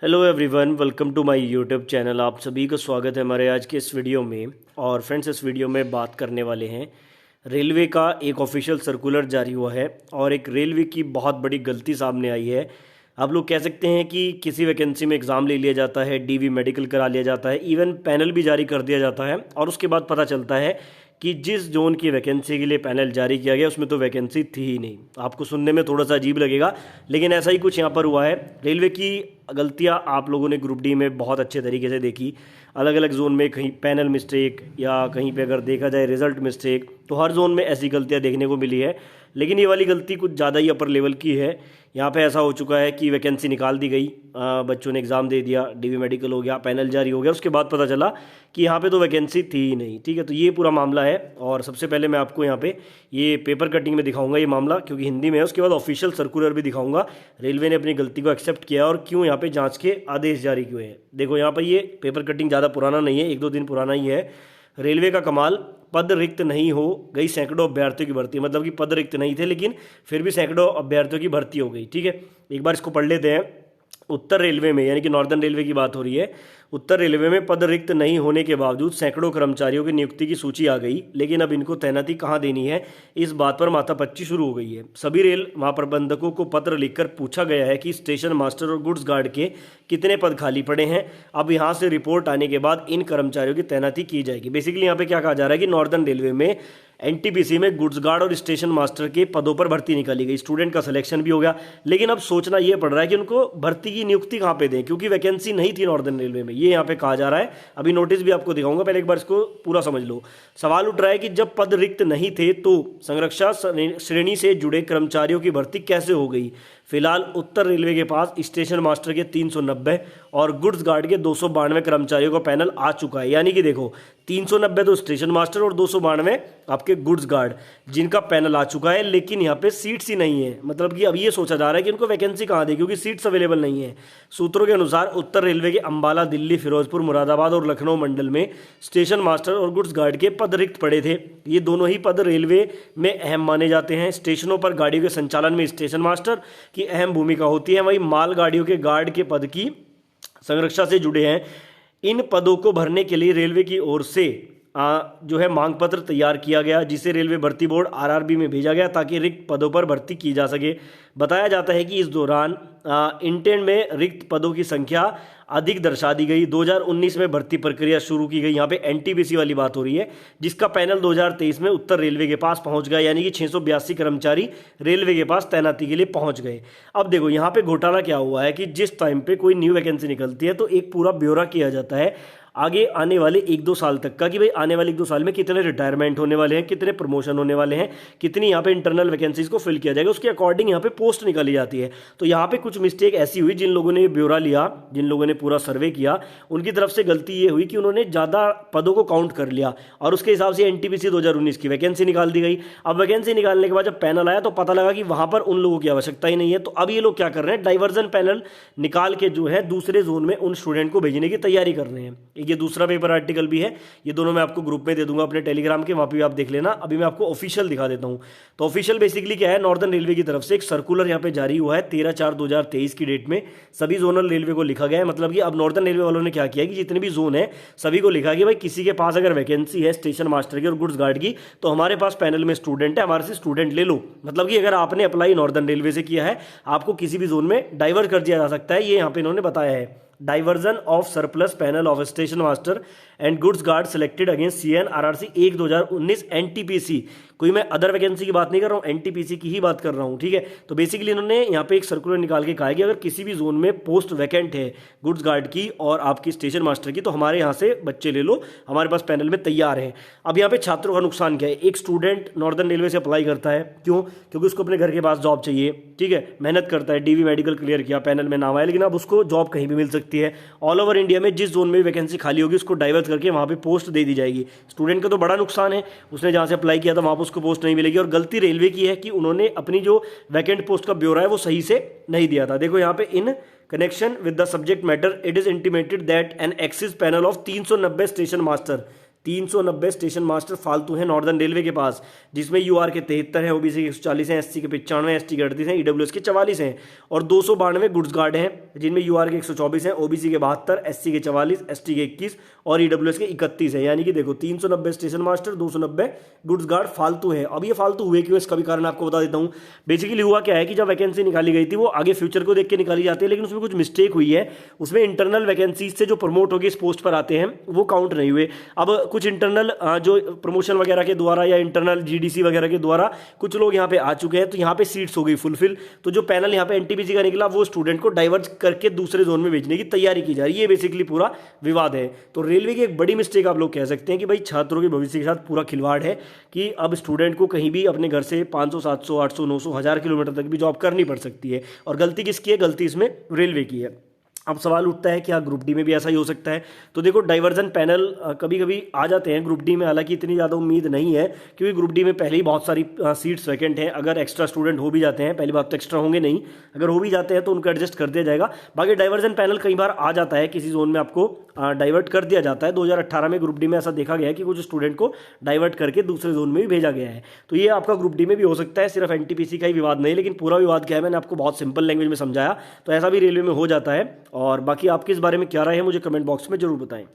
Hello everyone, welcome to my YouTube channel. आप सभी का स्वागत है हमारे आज के इस वीडियो में। और फ्रेंड्स, इस वीडियो में बात करने वाले हैं रेलवे का एक ऑफिशियल सर्कुलर जारी हुआ है और एक रेलवे की बहुत बड़ी गलती सामने आई है। आप लोग कह सकते हैं कि किसी वैकेंसी में एग्ज़ाम ले लिया जाता है, डीवी मेडिकल करा लिया जाता है, इवन पैनल भी जारी कर दिया जाता है और उसके बाद पता चलता है कि जिस जोन की वैकेंसी के लिए पैनल जारी किया गया उसमें तो वैकेंसी थी ही नहीं। आपको सुनने में थोड़ा सा अजीब लगेगा, लेकिन ऐसा ही कुछ यहाँ पर हुआ है। रेलवे की गलतियाँ आप लोगों ने ग्रुप डी में बहुत अच्छे तरीके से देखी। अलग अलग जोन में कहीं पैनल मिस्टेक या कहीं पे अगर देखा जाए रिजल्ट मिस्टेक, तो हर जोन में ऐसी गलतियाँ देखने को मिली है। लेकिन ये वाली गलती कुछ ज़्यादा ही अपर लेवल की है। यहाँ पे ऐसा हो चुका है कि वैकेंसी निकाल दी गई, बच्चों ने एग्ज़ाम दे दिया, डीवी मेडिकल हो गया, पैनल जारी हो गया, उसके बाद पता चला कि यहाँ पे तो वैकेंसी थी ही नहीं। ठीक है, तो ये पूरा मामला है। और सबसे पहले मैं आपको यहाँ पे ये पेपर कटिंग में दिखाऊंगा ये मामला, क्योंकि हिंदी में है। उसके बाद ऑफिशियल सर्कुलर भी दिखाऊंगा, रेलवे ने अपनी गलती को एक्सेप्ट किया और क्यों यहाँ पे जाँच के आदेश जारी किए हैं। देखो यहाँ पर ये पेपर कटिंग ज़्यादा पुराना नहीं है, 1-2 दिन पुराना ही है। रेलवे का कमाल, पद रिक्त नहीं हो गई सैकड़ों अभ्यर्थियों की भर्ती। मतलब कि पद रिक्त नहीं थे लेकिन फिर भी सैकड़ों अभ्यर्थियों की भर्ती हो गई। ठीक है, एक बार इसको पढ़ लेते हैं। उत्तर रेलवे में, यानी कि नॉर्दर्न रेलवे की बात हो रही है, उत्तर रेलवे में पद रिक्त नहीं होने के बावजूद सैकड़ों कर्मचारियों की नियुक्ति की सूची आ गई, लेकिन अब इनको तैनाती कहाँ देनी है, इस बात पर माथापच्ची शुरू हो गई है। सभी रेल महाप्रबंधकों को पत्र लिखकर पूछा गया है कि स्टेशन मास्टर और गुड्स गार्ड के कितने पद खाली पड़े हैं। अब यहाँ से रिपोर्ट आने के बाद इन कर्मचारियों की तैनाती की जाएगी। बेसिकली यहाँ पे क्या कहा जा रहा है कि नॉर्दर्न रेलवे में एनटीपीसी में गुड्स गार्ड और स्टेशन मास्टर के पदों पर भर्ती निकाली गई। स्टूडेंट का सिलेक्शन भी हो गया, लेकिन अब सोचना यह पड़ रहा है कि उनको भर्ती की नियुक्ति कहाँ पे दें, क्योंकि वैकेंसी नहीं थी नॉर्दर्न रेलवे में। ये यहाँ पे कहा जा रहा है। अभी नोटिस भी आपको दिखाऊंगा, पहले एक बार इसको पूरा समझ लो। सवाल उठ रहा है कि जब पद रिक्त नहीं थे तो संरक्षा श्रेणी से जुड़े कर्मचारियों की भर्ती कैसे हो गई। फिलहाल उत्तर रेलवे के पास स्टेशन मास्टर के 390 और गुड्स गार्ड के 292 कर्मचारियों का पैनल आ चुका है। यानी कि देखो, 390 तो स्टेशन मास्टर और 292 आपके गुड्स गार्ड, जिनका पैनल आ चुका है, लेकिन यहाँ पे सीट्स ही नहीं है। मतलब कि अब ये सोचा जा रहा है कि उनको वैकेंसी कहाँ दे, क्योंकि सीट्स अवेलेबल नहीं है। सूत्रों के अनुसार उत्तर रेलवे के अंबाला, दिल्ली, फिरोजपुर, मुरादाबाद और लखनऊ मंडल में स्टेशन मास्टर और गुड्स गार्ड के पद रिक्त पड़े थे। ये दोनों ही पद रेलवे में अहम माने जाते हैं। स्टेशनों पर गाड़ियों के संचालन में स्टेशन मास्टर की अहम भूमिका होती है, वहीं मालगाड़ियों के गार्ड के पद की संरक्षा से जुड़े हैं। इन पदों को भरने के लिए रेलवे की ओर से जो है मांग पत्र तैयार किया गया, जिसे रेलवे भर्ती बोर्ड आरआरबी में भेजा गया ताकि रिक्त पदों पर भर्ती की जा सके। बताया जाता है कि इस दौरान इंटेंड में रिक्त पदों की संख्या अधिक दर्शा दी गई। 2019 में भर्ती प्रक्रिया शुरू की गई। यहाँ पे एनटीपीसी वाली बात हो रही है, जिसका पैनल 2023 में उत्तर रेलवे के पास पहुंच गया। यानी कि 682 कर्मचारी रेलवे के पास तैनाती के लिए पहुंच गए। अब देखो यहाँ पे घोटाला क्या हुआ है कि जिस टाइम पे कोई न्यू वैकेंसी निकलती है तो एक पूरा ब्यौरा किया जाता है आगे आने वाले 1-2 साल तक का, कि भाई आने वाले 1-2 साल में कितने रिटायरमेंट होने वाले हैं, कितने प्रमोशन होने वाले हैं, कितनी यहाँ पे इंटरनल वैकेंसीज को फिल किया जाएगा, उसके अकॉर्डिंग यहाँ पे पोस्ट निकाली जाती है। तो यहाँ पे कुछ मिस्टेक ऐसी हुई, जिन लोगों ने ब्यौरा लिया, जिन लोगों ने पूरा सर्वे किया, उनकी तरफ से गलती ये हुई कि उन्होंने ज़्यादा पदों को काउंट कर लिया और उसके हिसाब से एनटीपीसी 2019 की वैकेंसी निकाल दी गई। अब वैकेंसी निकालने के बाद जब पैनल आया तो पता लगा कि वहाँ पर उन लोगों की आवश्यकता ही नहीं है। तो अब ये लोग क्या कर रहे हैं, डाइवर्जन पैनल निकाल के जो है दूसरे जोन में उन स्टूडेंट को भेजने की तैयारी कर रहे हैं। ये दूसरा पेपर आर्टिकल भी है, ये दोनों मैं आपको ग्रुप में दे दूंगा अपने टेलीग्राम के, वहां पे भी आप देख लेना। अभी मैं आपको ऑफिशियल दिखा देता हूं। तो ऑफिशियल बेसिकली क्या है, नॉर्दर्न रेलवे की तरफ से एक सर्कुलर यहां पे जारी हुआ है 13/4/2023 की डेट में। सभी जोनल रेलवे को लिखा गया है। मतलब कि अब नॉर्दर्न रेलवे वालों ने क्या किया कि जितने भी जोन है सभी को लिखा कि भाई किसी के पास अगर वैकेंसी है स्टेशन मास्टर की और गुड्स गार्ड की, तो हमारे पास पैनल में स्टूडेंट है, हमारे से स्टूडेंट ले लो। मतलब कि अगर आपने अप्लाई नॉर्दर्न रेलवे से किया है, आपको किसी भी जोन में डाइवर्ट कर दिया जा सकता है। ये यहाँ पे इन्होंने बताया है। Diversion of surplus panel of station master and goods guard selected against CN RRC 1/2019 NTPC. कोई मैं अदर वैकेंसी की बात नहीं कर रहा हूँ, एनटीपीसी की ही बात कर रहा हूँ। ठीक है, तो बेसिकली इन्होंने यहाँ पे एक सर्कुलर निकाल के कहा है कि अगर किसी भी जोन में पोस्ट वैकेंट है गुड्स गार्ड की और आपकी स्टेशन मास्टर की, तो हमारे यहाँ से बच्चे ले लो, हमारे पास पैनल में तैयार है। अब यहाँ पे छात्रों का नुकसान क्या है, एक स्टूडेंट नॉर्दर्न रेलवे से अप्लाई करता है, क्यों, क्योंकि उसको अपने घर के पास जॉब चाहिए। ठीक है, मेहनत करता है, डीवी मेडिकल क्लियर किया, पैनल में नाम आया, लेकिन अब उसको जॉब कहीं भी मिल सकती है। ऑल ओवर इंडिया में जिस जोन में वैकेंसी खाली होगी उसको डाइवर्ट करके वहाँ पे पोस्ट दे दी जाएगी। स्टूडेंट का तो बड़ा नुकसान है, उसने जहाँ से अप्लाई किया था वहाँ पर उसको पोस्ट नहीं मिलेगी। और गलती रेलवे की है कि उन्होंने अपनी जो वैकेंट पोस्ट का ब्यौरा है वो सही से नहीं दिया था। देखो यहाँ पे in connection with the subject matter it is intimated that an axis panel of 390 station master 390 station master फालतू हैं नॉर्दर्न रेलवे के पास, जिसमें यूआर के 73 हैं, ओबीसी के 140 हैं, एससी के 95, एसटी के 38 हैं, ईडब्ल्यूएस के 44 हैं और 292 गुड्स गार्ड हैं, जिनमें यूआर के 124 हैं, ओबीसी के 72, एससी के 44, एसटी के 21 और ईडब्ल्यूएस के 31 है। यानी कि देखो 390 स्टेशन मास्टर, 290 गुड्स गार्ड फालतू है। अब ये फालतू हुए क्यों, इसका भी कारण आपको बता देता हूँ। बेसिकली हुआ क्या है कि जब वैकेंसी निकाली गई थी वो आगे फ्यूचर को देख के निकाली जाती है, लेकिन उसमें कुछ मिस्टेक हुई है। उसमें इंटरनल वैकेंसीज से जो प्रमोट होकर इस पोस्ट पर आते हैं वो काउंट नहीं हुए। अब कुछ इंटरनल जो प्रमोशन वगैरह के द्वारा या इंटरनल जीडीसी वगैरह के द्वारा कुछ लोग यहाँ पे आ चुके हैं, तो यहाँ पे सीट्स हो गई फुलफिल। तो जो पैनल यहाँ पे एनटीपीसी का निकला वो स्टूडेंट को डाइवर्ट करके दूसरे जोन में भेजने की तैयारी की जा रही है। ये बेसिकली पूरा विवाद है। तो रेलवे की एक बड़ी मिस्टेक आप लोग कह सकते हैं कि भाई छात्रों के भविष्य के साथ पूरा खिलवाड़ है कि अब स्टूडेंट को कहीं भी अपने घर से 500, 700, 800, 900, 1000 किलोमीटर तक भी जॉब करनी पड़ सकती है। और गलती किसकी है? गलती इसमें रेलवे की है। अब सवाल उठता है कि हाँ ग्रुप डी में भी ऐसा ही हो सकता है। तो देखो डाइवर्जन पैनल कभी कभी आ जाते हैं ग्रुप डी में, हालांकि इतनी ज़्यादा उम्मीद नहीं है क्योंकि ग्रुप डी में पहले ही बहुत सारी सीट्स वैकेंट हैं। अगर एक्स्ट्रा स्टूडेंट हो भी जाते हैं, पहली बात तो एक्स्ट्रा होंगे नहीं, अगर हो भी जाते हैं तो उनको एडजस्ट कर दिया जाएगा। बाकी डाइवर्जन पैनल कई बार आ जाता है, किसी जोन में आपको डाइवर्ट कर दिया जाता है। 2018 में ग्रुप डी में ऐसा देखा गया है कि कुछ स्टूडेंट को डाइवर्ट करके दूसरे जोन में भी भेजा गया है। तो ये आपका ग्रुप डी में भी हो सकता है, सिर्फ एनटीपीसी का ही विवाद नहीं, लेकिन पूरा विवाद क्या है मैंने आपको बहुत सिंपल लैंग्वेज में समझाया। तो ऐसा भी रेलवे में हो जाता है। और बाकी आपके इस बारे में क्या राय है मुझे कमेंट बॉक्स में जरूर बताएं।